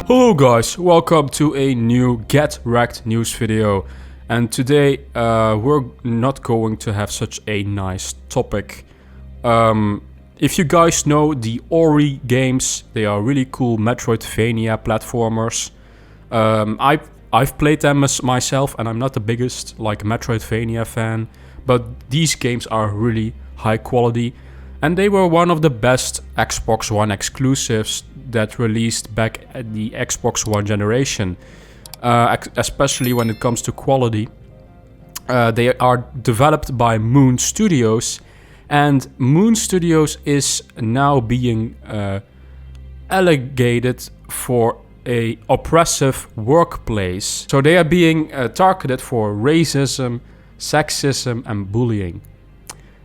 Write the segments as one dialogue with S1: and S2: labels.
S1: Hello guys, welcome to a new Get Rekt news video. And today we're not going to have such a nice topic. If you guys know the Ori games, they are really cool metroidvania platformers. I've played them myself and I'm not the biggest metroidvania fan, but these games are really high quality and they were one of the best Xbox One exclusives that released back at the Xbox One generation, especially when it comes to quality. They are developed by Moon Studios, and Moon Studios is now being alleged for a oppressive workplace. So they are being targeted for racism, sexism and bullying.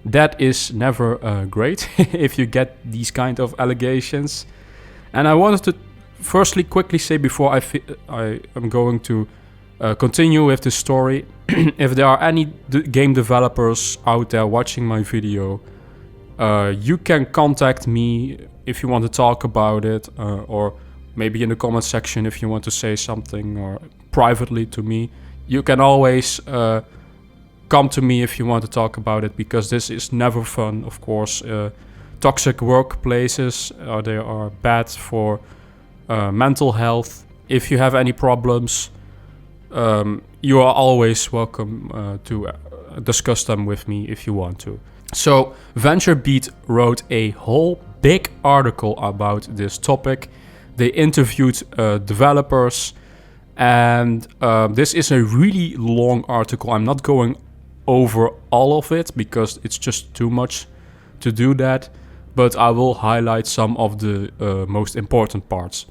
S1: That is never great if you get these kind of allegations. And I wanted to firstly quickly say before I am going to continue with the story, if there are any game developers out there watching my video, you can contact me if you want to talk about it, or maybe in the comment section if you want to say something, or privately to me. You can always come to me if you want to talk about it, because this is never fun, of course. Toxic workplaces, they are bad for mental health. If you have any problems, you are always welcome to discuss them with me if you want to. So VentureBeat wrote a whole big article about this topic. They interviewed developers, and this is a really long article. I'm not going over all of it because it's just too much to do that, but I will highlight some of the most important parts.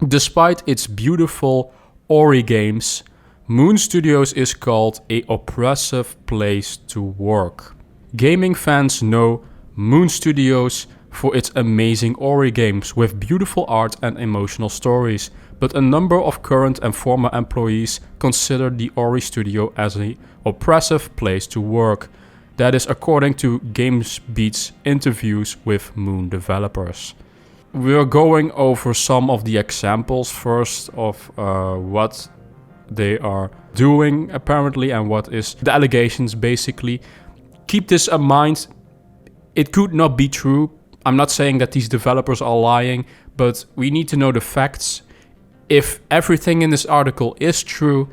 S1: Despite its beautiful Ori games, Moon Studios is called an oppressive place to work. Gaming fans know Moon Studios for its amazing Ori games with beautiful art and emotional stories, but a number of current and former employees consider the Ori studio as an oppressive place to work. That is according to GamesBeat's interviews with Moon developers. We are going over some of the examples first of what they are doing apparently and what is the allegations basically. Keep this in mind, it could not be true. I'm not saying that these developers are lying, but we need to know the facts. If everything in this article is true,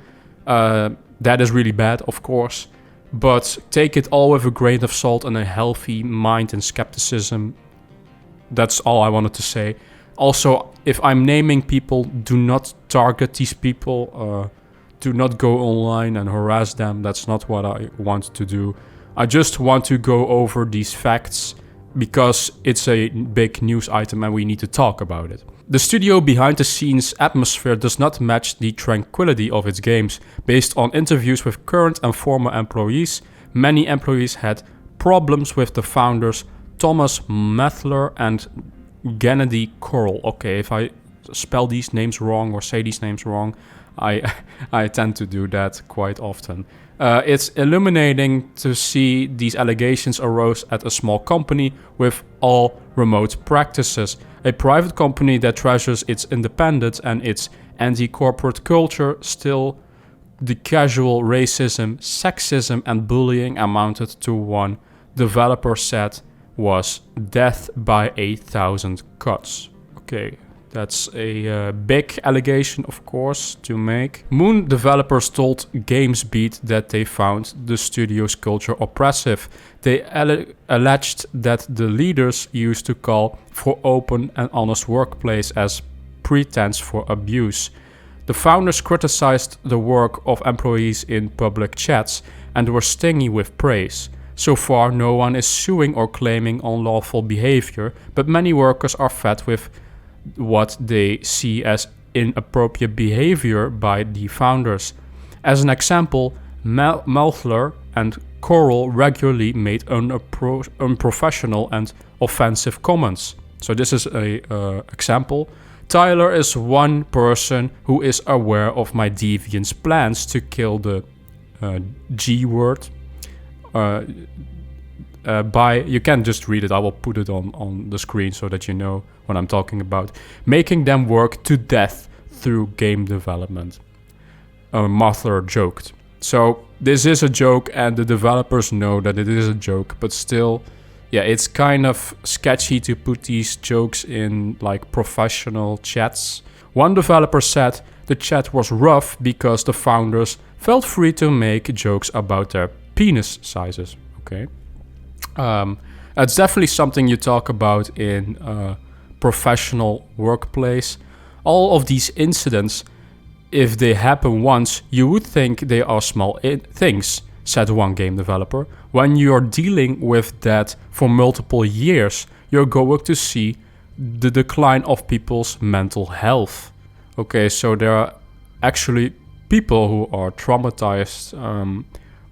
S1: that is really bad, of course. But take it all with a grain of salt and a healthy mind and skepticism. That's all I wanted to say. Also, if I'm naming people, do not target these people. Do not go online and harass them. That's not what I want to do. I just want to go over these facts because it's a big news item and we need to talk about it. The studio behind the scenes atmosphere does not match the tranquility of its games. Based on interviews with current and former employees, many employees had problems with the founders Thomas Methler and Gennady Korl. Okay, if I spell these names wrong or say these names wrong, I tend to do that quite often. It's illuminating to see these allegations arose at a small company with all remote practices. A private company that treasures its independence and its anti-corporate culture, still the casual racism, sexism and bullying amounted to, one developer said, was death by 1,000 cuts. Okay. That's a big allegation, of course, to make. Moon developers told GamesBeat that they found the studio's culture oppressive. They alleged that the leaders used to call for open and honest workplace as pretense for abuse. The founders criticized the work of employees in public chats and were stingy with praise. So far, no one is suing or claiming unlawful behavior, but many workers are fed with what they see as inappropriate behavior by the founders. As an example, Methler and Korl regularly made unprofessional and offensive comments. So this is a example. Tyler is one person who is aware of my deviant plans to kill the G word. you can just read it. I will put it on the screen so that you know what I'm talking about. Making them work to death through game development. Mathler joked. So this is a joke, and the developers know that it is a joke, but still, yeah, it's kind of sketchy to put these jokes in like professional chats. One developer said the chat was rough because the founders felt free to make jokes about their penis sizes. Okay. It's definitely something you talk about in a professional workplace. All of these incidents, if they happen once, you would think they are small things, said one game developer. When you're dealing with that for multiple years, you're going to see the decline of people's mental health. Okay, so there are actually people who are traumatized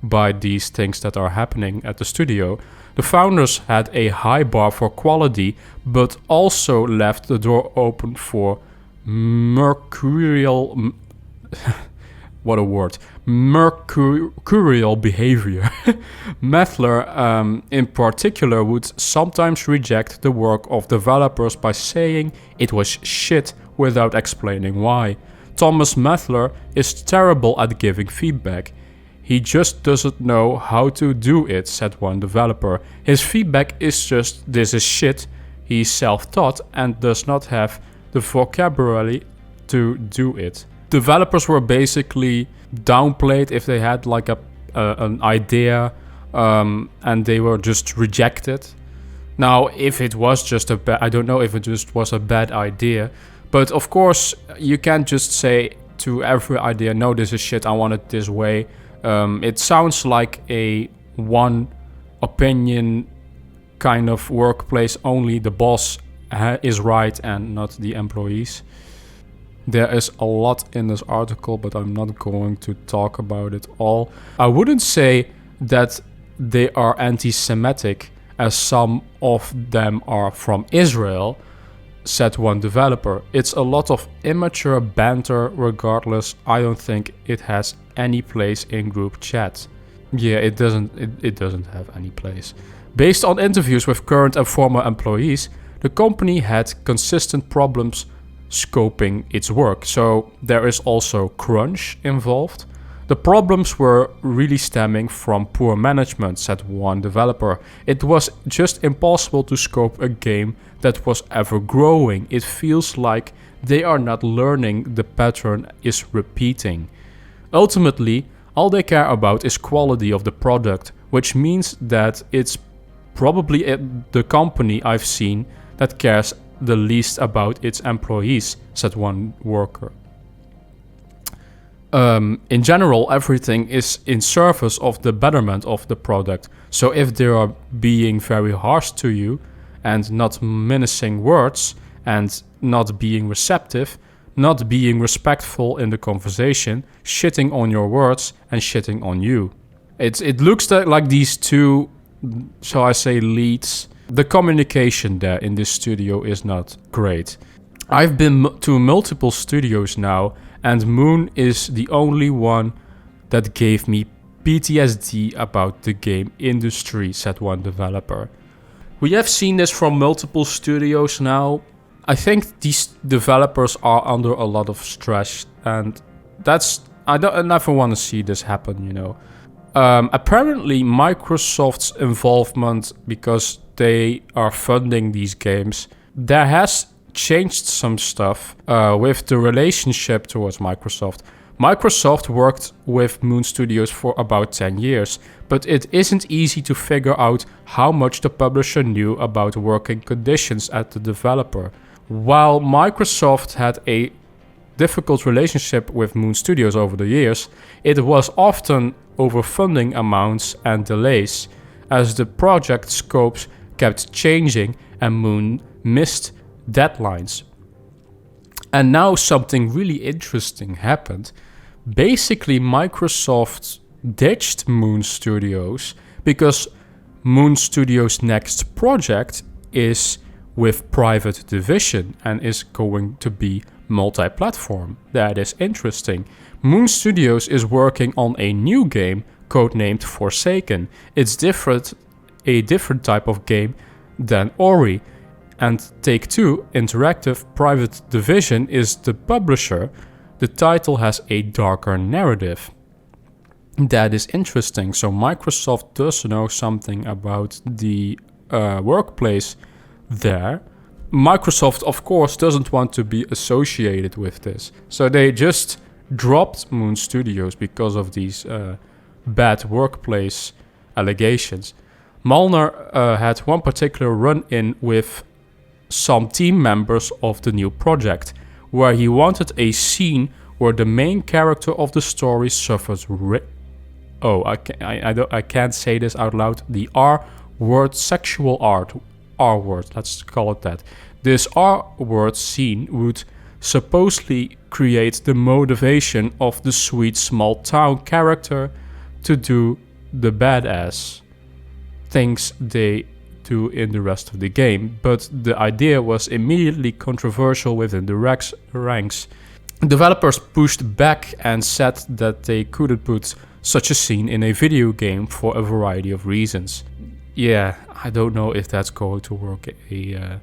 S1: by these things that are happening at the studio. The founders had a high bar for quality, but also left the door open for mercurial what a word, mercurial behavior. Methler, in particular, would sometimes reject the work of developers by saying it was shit without explaining why. Thomas Methler is terrible at giving feedback. He just doesn't know how to do it, said one developer. His feedback is just, this is shit. He's self-taught and does not have the vocabulary to do it. Developers were basically downplayed if they had like an idea, and they were just rejected. Now, if it was just I don't know if it just was a bad idea, but of course you can't just say to every idea, no, this is shit, I want it this way. It sounds like a one opinion kind of workplace, only the boss is right and not the employees. There is a lot in this article, but I'm not going to talk about it all. I wouldn't say that they are anti-Semitic, as some of them are from Israel, said one developer. It's a lot of immature banter. Regardless, I don't think it has any place in group chat. Yeah, it doesn't have any place. Based on interviews with current and former employees, the company had consistent problems scoping its work, so there is also crunch involved. The problems were really stemming from poor management, said one developer. It was just impossible to scope a game that was ever growing. It feels like they are not learning, the pattern is repeating. Ultimately, all they care about is quality of the product, which means that it's probably the company I've seen that cares the least about its employees, said one worker. In general, everything is in service of the betterment of the product. So if they are being very harsh to you and not menacing words and not being receptive, not being respectful in the conversation, shitting on your words and shitting on you. It looks like these two, shall I say, leads. The communication there in this studio is not great. I've been to multiple studios now, and Moon is the only one that gave me PTSD about the game industry, said one developer. We have seen this from multiple studios now. I think these developers are under a lot of stress, and I never want to see this happen, you know. Apparently Microsoft's involvement, because they are funding these games, there has changed some stuff with the relationship towards Microsoft. Microsoft worked with Moon Studios for about 10 years, but it isn't easy to figure out how much the publisher knew about working conditions at the developer. While Microsoft had a difficult relationship with Moon Studios over the years, it was often over funding amounts and delays, as the project scopes kept changing and Moon missed deadlines. And now something really interesting happened. Basically, Microsoft ditched Moon Studios because Moon Studios' next project is with Private Division and is going to be multi-platform. That is interesting. Moon Studios is working on a new game codenamed Forsaken. It's different a different type of game than Ori. And Take-Two Interactive Private Division is the publisher. The title has a darker narrative. That is interesting. So Microsoft does know something about the workplace there. Microsoft, of course, doesn't want to be associated with this. So they just dropped Moon Studios because of these bad workplace allegations. Malner had one particular run-in with some team members of the new project, where he wanted a scene where the main character of the story suffers I can't say this out loud. The R-word, sexual R-word, let's call it that. This R-word scene would supposedly create the motivation of the sweet small town character to do the badass things they do in the rest of the game, but the idea was immediately controversial within the ranks. Developers pushed back and said that they couldn't put such a scene in a video game for a variety of reasons. Yeah, I don't know if that's going to work. You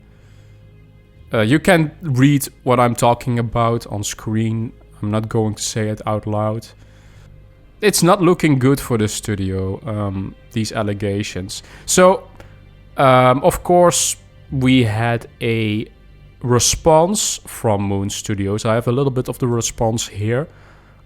S1: can read what I'm talking about on screen. I'm not going to say it out loud. It's not looking good for the studio, these allegations. So, of course, we had a response from Moon Studios. I have a little bit of the response here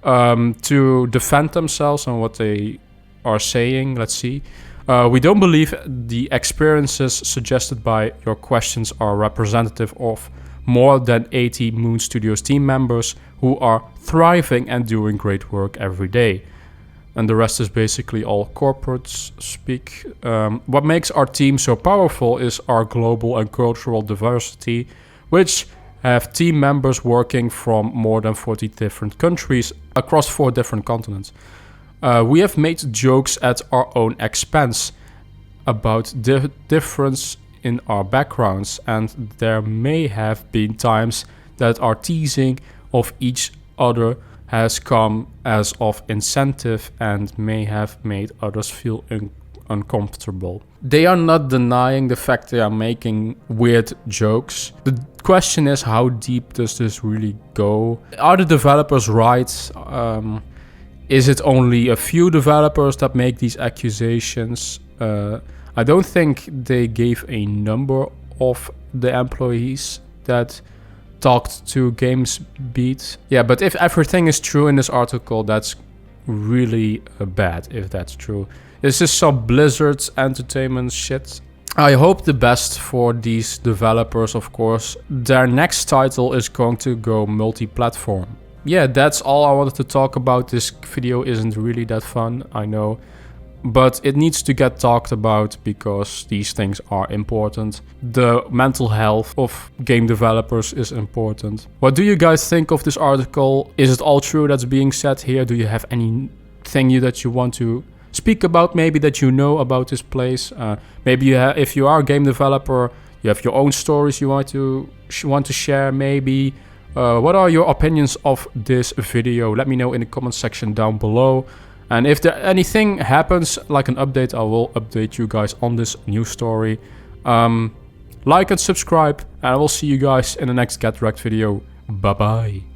S1: to defend themselves and what they are saying. Let's see. We don't believe the experiences suggested by your questions are representative of more than 80 Moon Studios team members who are thriving and doing great work every day. And the rest is basically all corporates speak. What makes our team so powerful is our global and cultural diversity, which have team members working from more than 40 different countries across 4 different continents. We have made jokes at our own expense about the difference in our backgrounds, and there may have been times that our teasing of each other has come as of incentive and may have made others feel uncomfortable. They are not denying the fact they are making weird jokes. The question is, how deep does this really go? Are the developers right? Is it only a few developers that make these accusations? I don't think they gave a number of the employees that talked to GamesBeat. Yeah, but if everything is true in this article, that's really bad if that's true. This is some Blizzard Entertainment shit. I hope the best for these developers, of course. Their next title is going to go multi-platform. Yeah, that's all I wanted to talk about. This video isn't really that fun, I know. But it needs to get talked about because these things are important. The mental health of game developers is important. What do you guys think of this article? Is it all true that's being said here? Do you have anything that you want to speak about, maybe that you know about this place? Maybe if you are a game developer, you have your own stories you want to share maybe. What are your opinions of this video? Let me know in the comment section down below. And if anything happens, like an update, I will update you guys on this news story. Like and subscribe, and I will see you guys in the next Get Rekt video. Bye bye.